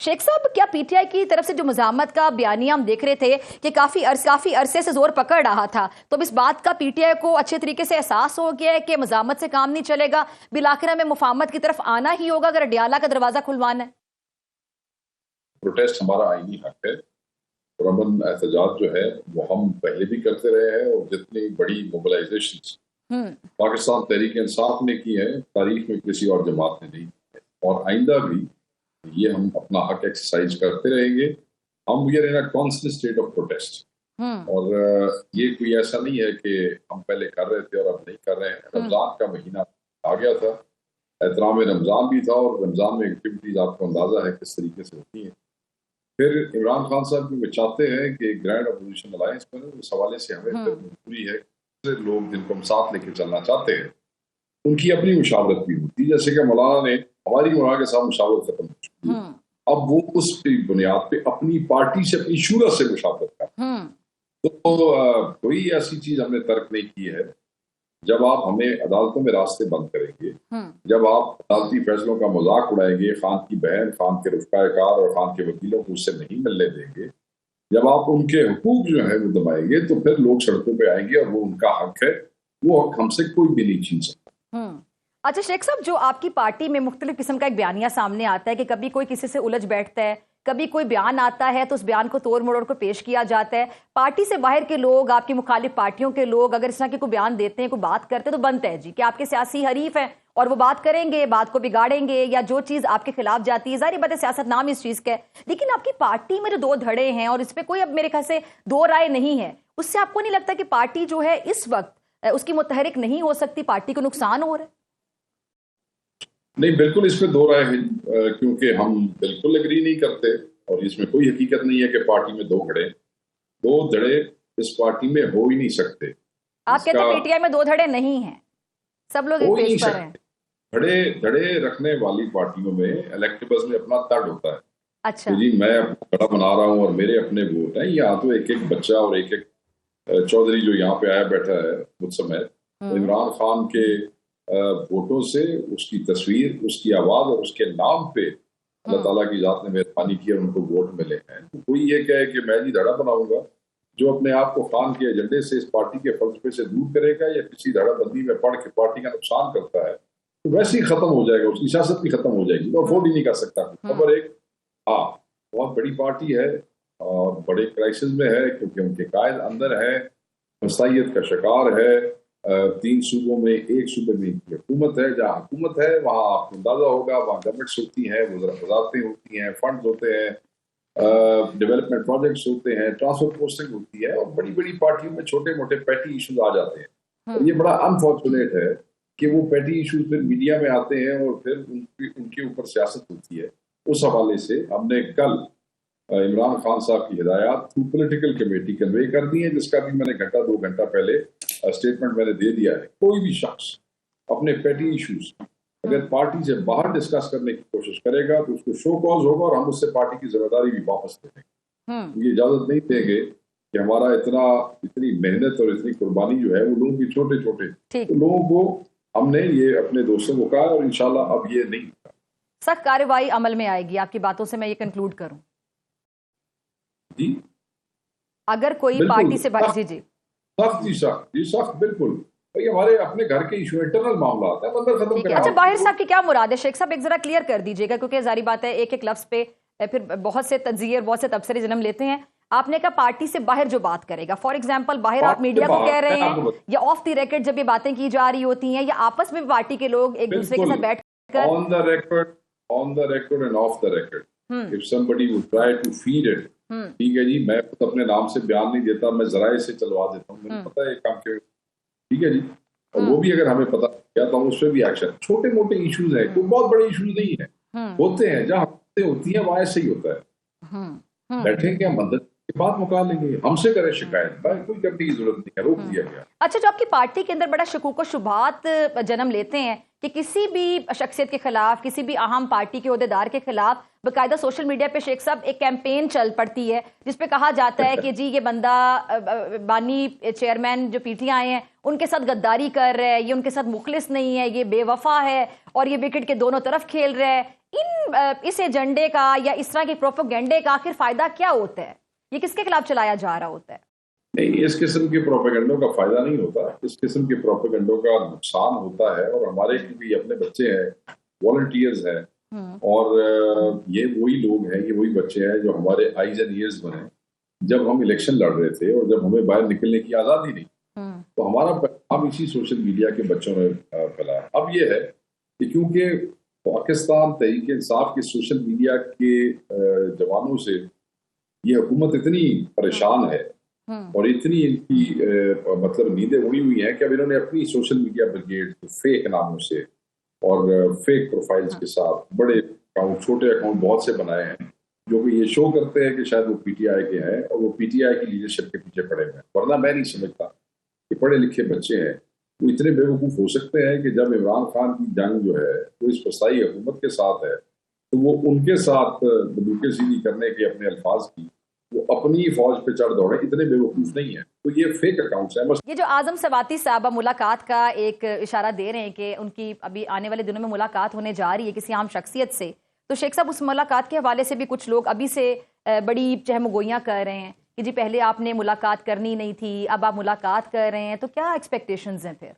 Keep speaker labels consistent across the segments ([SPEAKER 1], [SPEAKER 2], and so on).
[SPEAKER 1] शेख साहब, क्या पीटीआई की तरफ से जो मज़ामत का बयानिया हम देख रहे थे कि काफी अरसे से जोर पकड़ रहा था, तो अब इस बात का पीटीआई को अच्छे तरीके से एहसास हो गया है कि मज़ामत से काम नहीं चलेगा, बिलाखिर में मुफाहमत की तरफ आना ही होगा अगर अडियाला का दरवाजा खुलवाना है?
[SPEAKER 2] प्रोटेस्ट हमारा आईनी हक है। पुरअमन एहतजाज जो है वो हम पहले भी करते रहे हैं और जितनी बड़ी मोबिलाइजेशन पाकिस्तान तहरीक इंसाफ ने की है, तारीख में किसी और जमात ने नहीं की है और आइंदा भी ये हम अपना हक एक्सरसाइज करते रहेंगे। हम we are in a constant state of protest और ये कोई ऐसा नहीं है कि हम पहले कर रहे थे और अब नहीं कर रहे हैं। रमजान का महीना आ गया था, एहतराम रमजान भी था और रमजान में एक्टिविटीज आपको अंदाजा है किस तरीके से होती है। फिर इमरान खान साहब भी चाहते हैं कि ग्रैंड अपोजिशन अलायंस बने, उस हवाले से हमें मजबूरी है कि लोग जिनको हम साथ लेके चलना चाहते हैं उनकी अपनी मुशावरत भी होती है। जैसे कि मौलाना ने हमारी मौलाना के साथ मुशावरत खत्म हो चुकी है, अब वो उस बुनियाद पे अपनी पार्टी से, अपनी शूरा से मुशावरत कर तो कोई ऐसी चीज हमने तर्क नहीं की है। जब आप हमें अदालतों में रास्ते बंद करेंगे, जब आप अदालती फैसलों का मजाक उड़ाएंगे, खान की बहन, खान के रुफ़ाकार और खान के वकीलों को उससे नहीं मिलने देंगे, जब आप उनके हुकूक जो है वो दबाएंगे, तो फिर लोग सड़कों पे आएंगे और वो उनका हक है, वो हक हमसे कोई भी नहीं छीन सकता।
[SPEAKER 1] अच्छा शेख साहब, जो आपकी पार्टी में मुख्तलिफ किस्म का एक बयानिया सामने आता है कि कभी कोई किसी से उलझ बैठता है, कभी कोई बयान आता है तो उस बयान को तोड़ मरोड़ कर पेश किया जाता है। पार्टी से बाहर के लोग, आपकी मुखालिफ पार्टियों के लोग अगर इस तरह के कोई बयान देते हैं, कोई बात करते हैं, तो बनता है जी कि आपके सियासी हरीफ हैं और वो बात करेंगे, बात को बिगाड़ेंगे या जो चीज आपके खिलाफ जाती है। जाहिर बात है सियासत नाम इस चीज का है, लेकिन आपकी पार्टी में जो दो धड़े हैं और इस पर कोई अब मेरे ख्याल से दो राय नहीं है, उससे आपको नहीं लगता कि पार्टी जो है इस वक्त उसकी मुतहरिक नहीं हो सकती, पार्टी को नुकसान हो रहा है?
[SPEAKER 2] नहीं, बिल्कुल इस पे दो राय है, क्योंकि हम बिल्कुल एग्री नहीं करते और इसमें कोई हकीकत नहीं है कि पार्टी में दो धड़े इस पार्टी में हो ही नहीं सकते।
[SPEAKER 1] आप कहते हैं पीटीआई में दो धड़े नहीं हैं, सब लोग एक पेज पर हैं।
[SPEAKER 2] धड़े रखने वाली पार्टियों में इलेक्टेबल्स में अपना तड़ होता है।
[SPEAKER 1] अच्छा,
[SPEAKER 2] तो जी मैं धड़ा बना रहा हूँ और मेरे अपने वोट हैं, यहाँ तो एक एक बच्चा और एक एक चौधरी जो यहाँ पे आया बैठा है मुझ समय, तो इमरान खान के वोटों से उसकी तस्वीर, उसकी आवाज और उसके नाम पे अल्लाह ताला की जात ने मेहरबानी की और उनको वोट मिले हैं। तो कोई ये कहे कि मैं जी धड़ा बनाऊंगा जो अपने आप को खान के एजेंडे से, इस पार्टी के फलसफे से दूर करेगा या किसी धड़ाबंदी में पढ़ के पार्टी का नुकसान करता है, तो वैसे ही खत्म हो जाएगा, उसकी सियासत भी खत्म हो जाएगी, वो अफोर्ड ही नहीं कर सकता। नंबर एक, हाँ बहुत बड़ी पार्टी है और बड़े क्राइसिस में है क्योंकि उनके कायद अंदर है, मसाइयत का शिकार है। 3 सूबों में, एक सूबे में हुकूमत है, जहाँ हुकूमत है वहाँ आपको अंदाजा होगा, वहाँ गवर्नमेंट्स होती हैं, वजारतें होती हैं, फंड्स होते हैं, डेवलपमेंट प्रोजेक्ट्स होते हैं, ट्रांसफर पोस्टिंग होती है और बड़ी बड़ी पार्टियों में छोटे मोटे पैटी इश्यूज आ जाते हैं। और ये बड़ा अनफॉर्चुनेट है कि वो पैटी इश्यूज फिर मीडिया में आते हैं और फिर उनके ऊपर सियासत होती है। उस हवाले से हमने कल इमरान खान साहब की हिदायत थ्रू पॉलिटिकल कमेटी कन्वे कर दी है, जिसका भी मैंने घंटा 2 घंटा पहले स्टेटमेंट मैंने दे दिया है। कोई भी शख्स अपने पेटी इश्यूज अगर पार्टी से बाहर डिस्कस करने की कोशिश करेगा तो उसको शो कॉज होगा और हम उससे पार्टी की जिम्मेदारी भी वापस ले लेंगे। ये इजाजत नहीं देंगे कि हमारा इतनी मेहनत और इतनी कुर्बानी जो है वो लोगों की छोटे छोटे, तो लोगों को हमने ये अपने दोस्तों को कहा और इंशाल्लाह अब ये नहीं
[SPEAKER 1] सख्त कार्रवाई अमल में आएगी। आपकी बातों से मैं ये कंक्लूड करूं
[SPEAKER 2] जी,
[SPEAKER 1] अगर कोई पार्टी से बाहर
[SPEAKER 2] सख्त बिल्कुल, भाई हमारे अपने घर के इशू, इंटरनल मामला आता है, बंदा खत्म करना।
[SPEAKER 1] अच्छा, बाहर साहब की क्या मुराद है शेख साहब, एक जरा क्लियर कर दीजिएगा, क्योंकि जारी बात है एक एक लफ्ज पे फिर बहुत से तज्जिए और बहुत से तबसरे जन्म लेते हैं। आपने कहा पार्टी से बाहर जो बात करेगा, फॉर एग्जाम्पल बाहर आप मीडिया को कह रहे हैं या ऑफ द रेकर्ड जब ये बातें की जा रही होती हैं या आपस में पार्टी के लोग एक दूसरे के साथ बैठकर
[SPEAKER 2] on the record and off the record, if somebody would try to feed it, ठीक है जी, मैं खुद अपने नाम से बयान नहीं देता, मैं जराए से चलवा देता हूँ, मुझे पता है काम क्यों, ठीक है जी, और वो भी अगर हमें पता क्या तो हम उस पर भी एक्शन। छोटे मोटे इश्यूज हैं, कोई बहुत बड़े इश्यूज नहीं है, होते हैं जहाँ होती है वहां ऐसे ही होता है, बैठेंगे हम मदद की बात मुका लेंगे, हमसे करें शिकायत, कोई करने की जरूरत नहीं है, रोक दिया गया।
[SPEAKER 1] अच्छा, जो आपकी पार्टी के अंदर बड़ा शकूक शुबात जन्म लेते हैं कि किसी भी शख्सियत के खिलाफ, किसी भी अहम पार्टी के ओहदेदार के खिलाफ बाकायदा सोशल मीडिया पे शेख साहब एक कैंपेन चल पड़ती है जिसपे कहा जाता है कि जी ये बंदा बानी चेयरमैन जो पीटीआई हैं उनके साथ गद्दारी कर रहा है, ये उनके साथ मुखलिस नहीं है, ये बेवफा है और ये विकेट के दोनों तरफ खेल रहा है। इस एजेंडे का या इस तरह के प्रोपेगेंडे का आखिर फायदा क्या होता है? ये किसके खिलाफ चलाया जा रहा होता है?
[SPEAKER 2] नहीं, इस किस्म के प्रोपेगेंडों का फायदा नहीं होता, इस किस्म के प्रोपेगेंडों का नुकसान होता है। और हमारे क्योंकि अपने बच्चे हैं, वॉलंटियर्स हैं, और ये वही लोग हैं, ये वही बच्चे हैं जो हमारे आईज एंड ईयर्स बने जब हम इलेक्शन लड़ रहे थे और जब हमें बाहर निकलने की आज़ादी नहीं, तो हमारा पैगाम इसी सोशल मीडिया के बच्चों ने फैलाया। अब ये है कि क्योंकि पाकिस्तान तहरीक इंसाफ के सोशल मीडिया के जवानों से ये हुकूमत इतनी परेशान है और इतनी इनकी मतलब नींदें उड़ी हुई हैं कि अब इन्होंने अपनी सोशल मीडिया ब्रिगेड फेक नामों से और फेक प्रोफाइल्स के साथ बड़े अकाउंट, छोटे अकाउंट बहुत से बनाए हैं जो कि ये शो करते हैं कि शायद वो पीटीआई के हैं और वो पीटीआई की लीडरशिप के पीछे पड़े हुए हैं। वरना मैं नहीं समझता कि पढ़े लिखे बच्चे हैं वो इतने बेवकूफ़ हो सकते हैं कि जब इमरान खान की जंग जो है वो इस फसाई हुकूमत के साथ है तो वो उनके साथ बंदूकें सीधी करने के अपने अल्फाज की वो अपनी फौज पे चढ़ दौड़े, इतने बेवकूफ नहीं है। तो ये फेक अकाउंट्स हैं बस।
[SPEAKER 1] ये जो आजम सवाती साहब मुलाकात का एक इशारा दे रहे हैं कि उनकी अभी आने वाले दिनों में मुलाकात होने जा रही है किसी आम शख्सियत से, तो शेख साहब उस मुलाकात के हवाले से भी कुछ लोग अभी से बड़ी चहमगोइयां कर रहे हैं कि जी पहले आपने मुलाकात करनी नहीं थी, अब आप मुलाकात कर रहे हैं, तो क्या एक्सपेक्टेशंस हैं फिर?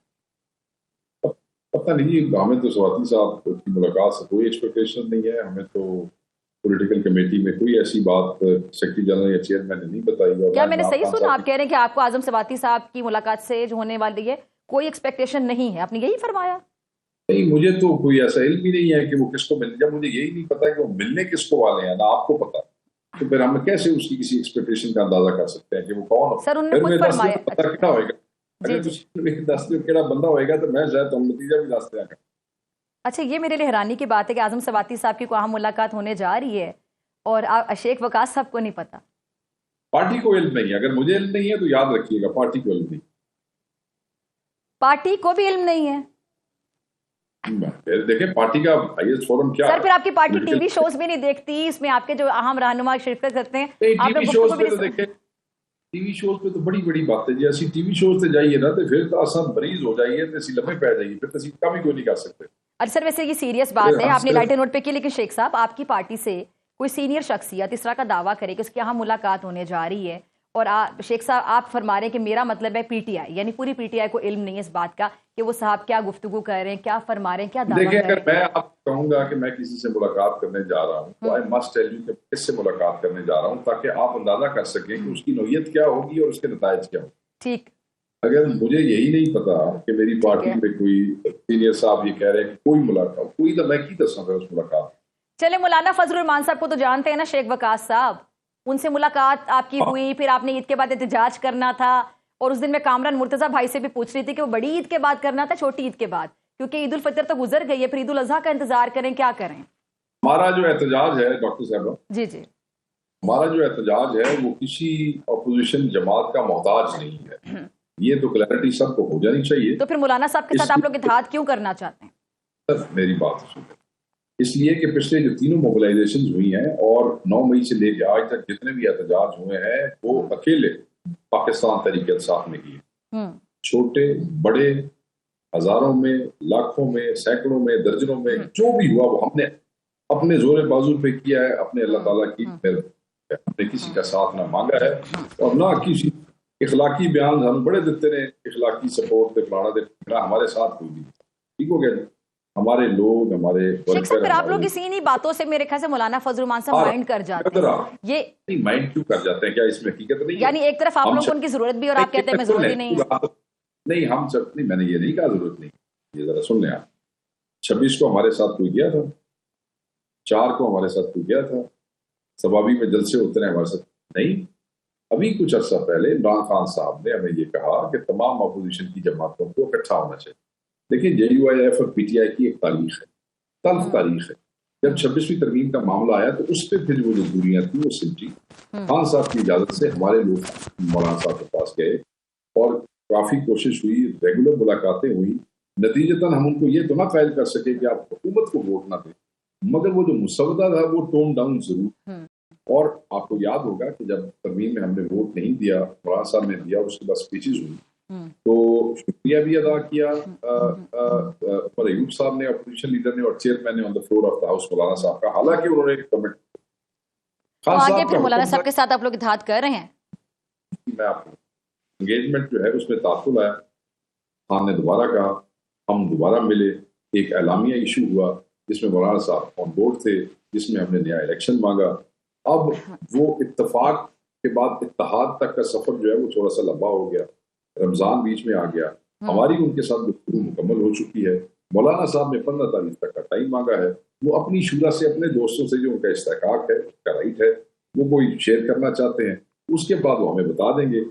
[SPEAKER 2] पता नहीं, हमें तो सवाती साहब की मुलाकात से कोई एक्सपेक्टेशन नहीं है। हमें तो पॉलिटिकल कमेटी में कोई ऐसी बात सेक्रेटरी जनरल या चेयरमैन ने नहीं बताई। और
[SPEAKER 1] क्या मैंने सही सुना? आप कह रहे हैं कि आपको आजम सवाती साहब की मुलाकात से जो होने वाली है कोई एक्सपेक्टेशन नहीं है, आपने यही फरमाया?
[SPEAKER 2] नहीं, मुझे तो कोई ऐसा इल्म ही नहीं है कि वो किसको मिलने, जब मुझे यही नहीं पता कि वो मिलने किसको वाले हैं, ना आपको पता, तो फिर हम कैसे उसकी किसी एक्सपेक्टेशन का अंदाजा कर सकते हैं कि वो कौन हो?
[SPEAKER 1] सर उन्होंने खुद फरमाया।
[SPEAKER 2] पता क्या होगा, अगर तुम दस दिन केड़ा बंदा होएगा तो मैं शायद तुम नतीजा भी दस दिया।
[SPEAKER 1] अच्छा, ये मेरे लिए हैरानी की बात है कि आजम सवाती साहब की वहां मुलाकात होने जा रही है और शेख वकास साहब को नहीं पता।
[SPEAKER 2] पार्टी को इल्म नहीं है, अगर मुझे इल्म नहीं है तो याद रखिएगा पार्टी को इल्म नहीं।
[SPEAKER 1] पार्टी को भी इल्म नहीं है?
[SPEAKER 2] देखें पार्टी का हाईएस्ट फोरम क्या
[SPEAKER 1] सर
[SPEAKER 2] है?
[SPEAKER 1] फिर आपकी पार्टी टीवी शोज भी नहीं देखती, इसमें आपके जो अहम रहनुमा शिरकत करते हैं,
[SPEAKER 2] टीवी शोज पे तो देखें, टीवी शोज पे तो बड़ी बड़ी बातें जी, असि टीवी शोज से जाइए ना तो फिर तो असा मरीज हो जाइए तो असि लम्बे पै जाइए, फिर तो असि काम ही कोई नहीं कर सकते।
[SPEAKER 1] अरे सर वैसे ये सीरियस बात है, आपने लाइट नोट पे की, लेकिन शेख साहब आपकी पार्टी से कोई सीनियर शख्सियत इस तरह का दावा करे कि उसकी यहाँ मुलाकात होने जा रही है और शेख साहब आप फरमा रहे हैं कि मेरा मतलब है पीटीआई, यानी पूरी पीटीआई को इल्म नहीं है इस बात का कि वो साहब क्या गुफ्तगू कर रहे हैं, क्या फरमा रहे हैं, क्या दावा कर रहे हैं।
[SPEAKER 2] देखिए, अगर मैं आपको कहूंगा कि मैं किसी से मुलाकात करने जा रहा हूँ तो आई मस्ट टेल यू कि किससे मुलाकात करने जा रहा हूँ, ताकि आप अंदाजा कर सकें कि उसकी नौयत क्या होगी और उसके नतायज क्या होंगे।
[SPEAKER 1] ठीक।
[SPEAKER 2] अगर मुझे यही नहीं पता कि मेरी पार्टी में कोई सीनियर साहब ये कह रहे हैं कि कोई मुलाकात, कोई तो मैं की दसूंगा उस मुलाकात।
[SPEAKER 1] चले, मौलाना फजलुर रहमान साहब को तो जानते हैं ना, शेख वकास साहब, उनसे मुलाकात आपकी हुई, फिर आपने ईद के बाद एहतजाज करना था और उस दिन मैं कामरान मुर्तजा भाई से भी पूछ रही थी कि वो बड़ी ईद के बाद करना था छोटी ईद के बाद, क्योंकि ईद उल फितर तो गुजर गई है, फिर ईद उल अजहा का इंतजार करें, क्या करें?
[SPEAKER 2] हमारा जो एहतजाज है डॉक्टर साहब,
[SPEAKER 1] जी जी,
[SPEAKER 2] हमारा जो एहतजाज है वो किसी अपोजिशन जमात का मोहताज नहीं है, ये तो क्लैरिटी सबको हो जानी चाहिए।
[SPEAKER 1] तो फिर मौलाना साहब के साथ आप लोग इत्तेहाद क्यों करना चाहते हैं?
[SPEAKER 2] सर मेरी बात सुनिए, इसलिए कि पिछले जो तीनों मोबिलाइजेशन हुई हैं और 9 मई से लेकर आज तक जितने भी एहतजाज हुए हैं वो अकेले पाकिस्तान तहरीक इंसाफ ने किए। छोटे बड़े, हजारों में, लाखों में, सैकड़ों में, दर्जनों में, जो भी हुआ वो हमने अपने जोरे बाजू पे किया है, अपने अल्लाह ताला की हमने किसी का साथ ना मांगा है और ना किसी इखलाकी बयान हम बड़े देते रहे, इखलाकी सपोर्ट दे फलाना दे, हमारे साथ कोई नहीं। ठीक हो गया जी, हमारे लोग, हमारे
[SPEAKER 1] शेख साहब फिर आप लोग इसी इन्हीं बातों से मेरे ख्याल से मौलाना फजलुर रहमान साहब माइंड कर जाते हैं। ये
[SPEAKER 2] नहीं, माइंड क्यों कर जाते हैं? क्या इसमें हकीकत नहीं है?
[SPEAKER 1] यानी एक तरफ आप लोग को उनकी जरूरत भी और आप कहते हैं मैं जरूरत ही नहीं है।
[SPEAKER 2] नहीं, हम सब नहीं, मैंने ये नहीं कहा जरूरत नहीं, ये जरा सुन लें आप। 26 को हमारे साथ कोई गया था, 4 को हमारे साथ कोई गया था, सवाबी में जलसे होते रहे हमारे साथ नहीं। अभी कुछ अर्सा पहले इमरान खान साहब ने हमें ये कहा कि तमाम अपोजिशन की जमातों को इकट्ठा होना चाहिए। देखिए, JUIF और PTI की एक तारीख है, तल्ख तारीख है। जब 26वीं तरमीम का मामला आया तो उस पर फिर वो जो दूरियां थी वो सिमटी। खान साहब की इजाजत से हमारे लोग मौलाना साहब के पास गए और काफी कोशिश हुई, रेगुलर मुलाकातें हुई। नतीजतन हम उनको ये तो ना कायल कर सके कि आप हुकूमत को वोट ना दें, मगर वो जो मुसवदा था वो टोन डाउन जरूर। और आपको याद होगा कि जब तरमीम में हमने वोट नहीं दिया, मौलाना साहब ने दिया और उसके बाद स्पीचेज हुई, तो शुक्रिया भी अदा किया पर अयूब साहब ने, अपोजिशन लीडर ने और चेयरमैन ने on the floor of the house मौलाना साहब का, हालांकि उन्होंने कमेंट
[SPEAKER 1] तो आगे फिर मौलाना साहब के साथ आप लोग इत्तेहाद कर रहे हैं?
[SPEAKER 2] मैं आपको एंगेजमेंट जो है उसमें ताकुल आया, खान ने दोबारा कहा, हम दोबारा मिले, एक एलामिया इशू हुआ जिसमें मौलाना साहब ऑन बोर्ड थे, जिसमें हमने नया इलेक्शन मांगा। अब वो इत्तेफाक के बाद इत्तेहाद तक का सफर जो है वो थोड़ा सा लंबा हो गया, रमजान बीच में आ गया, हमारी उनके साथ गुफ्तगू मुकम्मल हो चुकी है। मौलाना साहब ने 15 तारीख तक का टाइम मांगा है, वो अपनी शुरा से, अपने दोस्तों से जो उनका इस्तेहकाक है, उनका राइट है, वो कोई शेयर करना चाहते हैं, उसके बाद वो हमें बता देंगे।